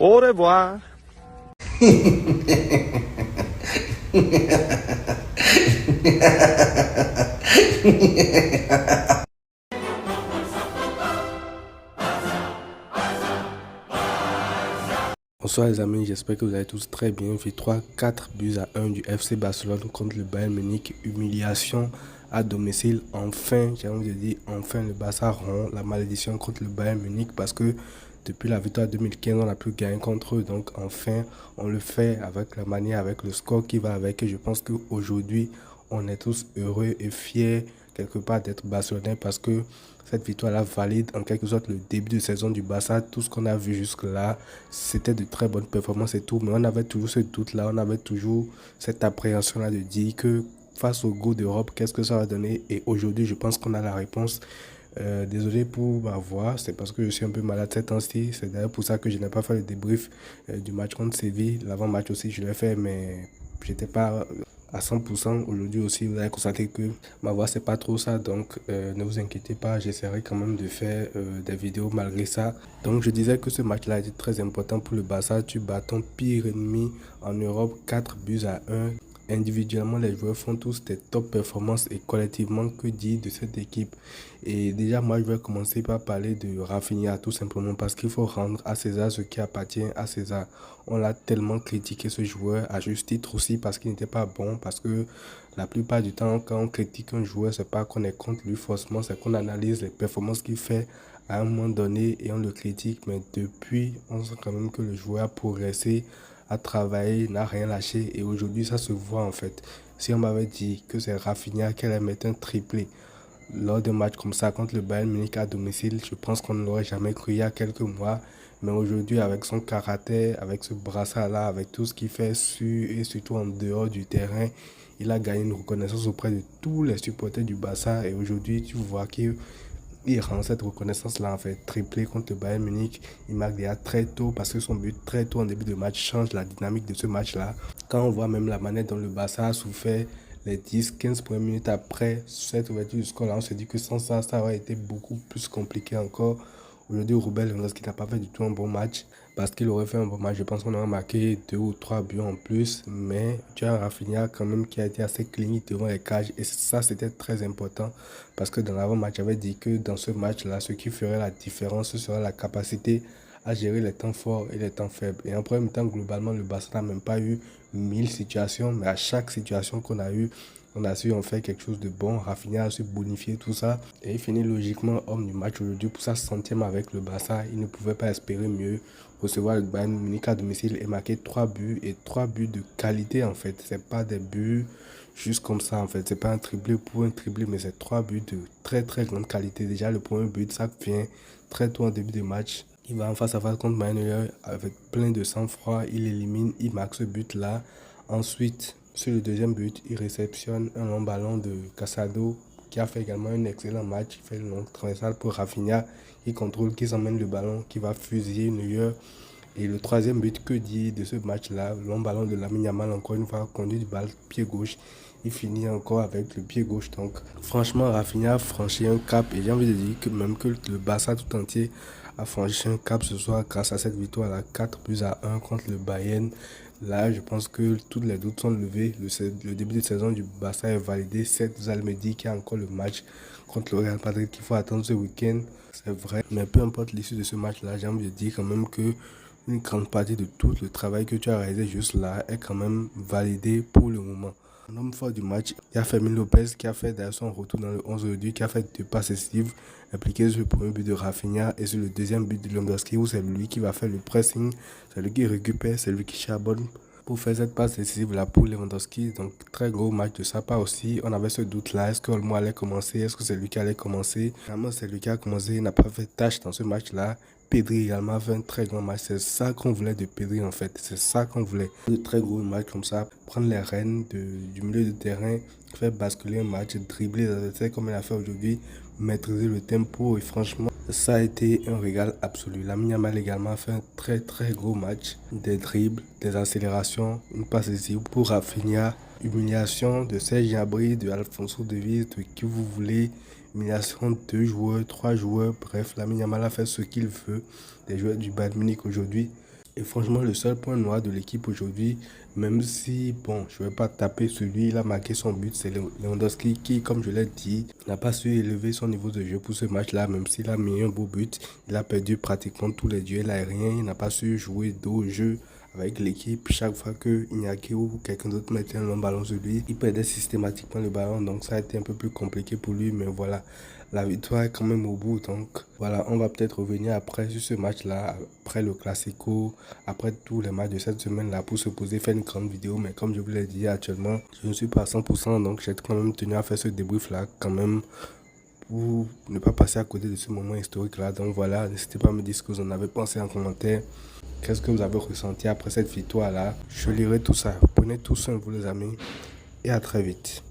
Au revoir. Bonsoir les amis, j'espère que vous allez tous très bien. Victoire 4 buts à 1 du FC Barcelone contre le Bayern Munich. Humiliation à domicile. Enfin, j'ai envie de dire, enfin le Barça rompt la malédiction contre le Bayern Munich parce que depuis la victoire 2015, on n'a plus gagné contre eux. Donc enfin, on le fait avec la manière, avec le score qui va avec. Et je pense qu'aujourd'hui, on est tous heureux et fiers quelque part d'être barcelonais parce que cette victoire-là valide en quelque sorte le début de saison du Barça. Tout ce qu'on a vu jusque-là, c'était de très bonnes performances et tout. Mais on avait toujours ce doute-là, on avait toujours cette appréhension-là de dire que face au goût d'Europe, qu'est-ce que ça va donner? Et aujourd'hui, je pense qu'on a la réponse. Désolé pour ma voix, c'est parce que je suis un peu malade cette temps-ci. C'est d'ailleurs pour ça que je n'ai pas fait le débrief du match contre Séville. L'avant-match aussi, je l'ai fait, mais j'étais pas à 100%. Aujourd'hui aussi, vous allez constater que ma voix, c'est pas trop ça. Donc, ne vous inquiétez pas, j'essaierai quand même de faire des vidéos malgré ça. Donc, je disais que ce match-là était très important pour le Barça. Tu bats ton pire ennemi en Europe, 4 buts à 1. Individuellement, les joueurs font tous des top performances et collectivement, que dire de cette équipe? Et déjà, moi, je vais commencer par parler de Rafinha, tout simplement parce qu'il faut rendre à César ce qui appartient à César. On l'a tellement critiqué ce joueur, à juste titre aussi, parce qu'il n'était pas bon, parce que la plupart du temps, quand on critique un joueur, c'est pas qu'on est contre lui forcément, c'est qu'on analyse les performances qu'il fait à un moment donné et on le critique. Mais depuis, on sent quand même que le joueur a progressé, a travaillé, n'a rien lâché et aujourd'hui ça se voit en fait. Si on m'avait dit que c'est Rafinha qui allait mettre un triplé lors d'un match comme ça contre le Bayern Munich à domicile, je pense qu'on ne l'aurait jamais cru il y a quelques mois. Mais aujourd'hui, avec son caractère, avec ce brassard-là, avec tout ce qu'il fait sur et surtout en dehors du terrain, il a gagné une reconnaissance auprès de tous les supporters du Barça. Et aujourd'hui, tu vois qu'il rend cette reconnaissance-là en fait triplé contre le Bayern Munich. Il marque déjà très tôt parce que son but très tôt en début de match change la dynamique de ce match-là. Quand on voit même la manière dont le Barça a souffert les 10-15 premières minutes après cette ouverture du score là, on se dit que sans ça, ça aurait été beaucoup plus compliqué encore. Aujourd'hui, Robert Lewandowski n'a pas fait du tout un bon match. Parce qu'il aurait fait un bon match, je pense qu'on aurait marqué 2 ou 3 buts en plus. Mais tu as un Rafinha quand même qui a été assez clinique devant les cages. Et ça, c'était très important. Parce que dans l'avant-match, j'avais dit que dans ce match-là, ce qui ferait la différence, ce serait la capacité à gérer les temps forts et les temps faibles. Et en premier temps, globalement, le Barça n'a même pas eu 1000 situations. Mais à chaque situation qu'on a eue, on a su en faire quelque chose de bon. Rafinha a su bonifier tout ça. Et il finit logiquement homme du match aujourd'hui pour sa centième avec le Barça. Il ne pouvait pas espérer mieux. Recevoir le Bayern Munich à domicile et marquer 3 buts. Et 3 buts de qualité en fait. C'est pas des buts juste comme ça en fait. C'est pas un triplé pour un triplé. Mais c'est 3 buts de très très grande qualité. Déjà le premier but, ça vient très tôt en début de match. Il va en face à face contre Manuel avec plein de sang-froid. Il élimine, il marque ce but-là. Ensuite, sur le deuxième but, il réceptionne un long ballon de Casado qui a fait également un excellent match. Il fait une longue traversale pour Rafinha qui contrôle, qui s'emmène le ballon, qui va fusiller Neuer. Et le troisième but, que dire de ce match-là? Le long ballon de Lamine Yamal, encore une fois, conduit du balle pied gauche. Il finit encore avec le pied gauche. Donc, franchement, Rafinha a franchi un cap. Et j'ai envie de dire que même que le Barça tout entier a franchi un cap ce soir grâce à cette victoire à 4 buts à 1 contre le Bayern. Là, je pense que tous les doutes sont levés. Le début de saison du Barça est validé. C'est Zalmedi qui a encore le match contre le Real Madrid qu'il faut attendre ce week-end. C'est vrai. Mais peu importe l'issue de ce match-là, j'ai envie de dire quand même que une grande partie de tout le travail que tu as réalisé juste là est quand même validé pour le moment. L'homme fort du match, il y a Fermin Lopez qui a fait d'ailleurs son retour dans le 11 aujourd'hui, qui a fait 2 passes décisives impliquées sur le premier but de Rafinha et sur le deuxième but de Lewandowski où c'est lui qui va faire le pressing, c'est lui qui récupère, c'est lui qui charbonne pour faire cette passe décisive là pour Lewandowski. Donc très gros match de sa part aussi. On avait ce doute là, est-ce que Olmo allait commencer, est-ce que c'est lui qui allait commencer? Finalement c'est lui qui a commencé, il n'a pas fait tâche dans ce match là. Pedri également a fait un très grand match. C'est ça qu'on voulait de Pedri en fait. C'est ça qu'on voulait. De très gros match comme ça. Prendre les rênes du milieu de terrain, faire basculer un match, dribbler les adversaires comme il a fait aujourd'hui, maîtriser le tempo et franchement, ça a été un régal absolu. Lamine Yamal également a fait un très très gros match. Des dribbles, des accélérations, une passe décisive pour Rafinha. Humiliation de Serge Gnabry, de Alphonso Davies, de qui vous voulez. Humiliation de 2 joueurs, 3 joueurs. Bref, Lamine Yamal a fait ce qu'il veut des joueurs du Bayern Munich aujourd'hui. Et franchement, le seul point noir de l'équipe aujourd'hui, même si, bon, je ne vais pas taper sur lui, il a marqué son but, c'est Lewandowski qui, comme je l'ai dit, n'a pas su élever son niveau de jeu pour ce match-là, même s'il a mis un beau but. Il a perdu pratiquement tous les duels aériens, il n'a pas su jouer dos au jeu avec l'équipe. Chaque fois que Iñaki ou quelqu'un d'autre mettait un long ballon sur lui, il perdait systématiquement le ballon, donc ça a été un peu plus compliqué pour lui, mais voilà. La victoire est quand même au bout, donc voilà, on va peut-être revenir après sur ce match-là, après le Classico, après tous les matchs de cette semaine-là pour se poser, faire une grande vidéo. Mais comme je vous l'ai dit actuellement, je ne suis pas à 100%, donc j'ai quand même tenu à faire ce débrief-là quand même pour ne pas passer à côté de ce moment historique-là. Donc voilà, n'hésitez pas à me dire ce que vous en avez pensé en commentaire. Qu'est-ce que vous avez ressenti après cette victoire-là? Je lirai tout ça. Prenez tout soin de vous les amis et à très vite.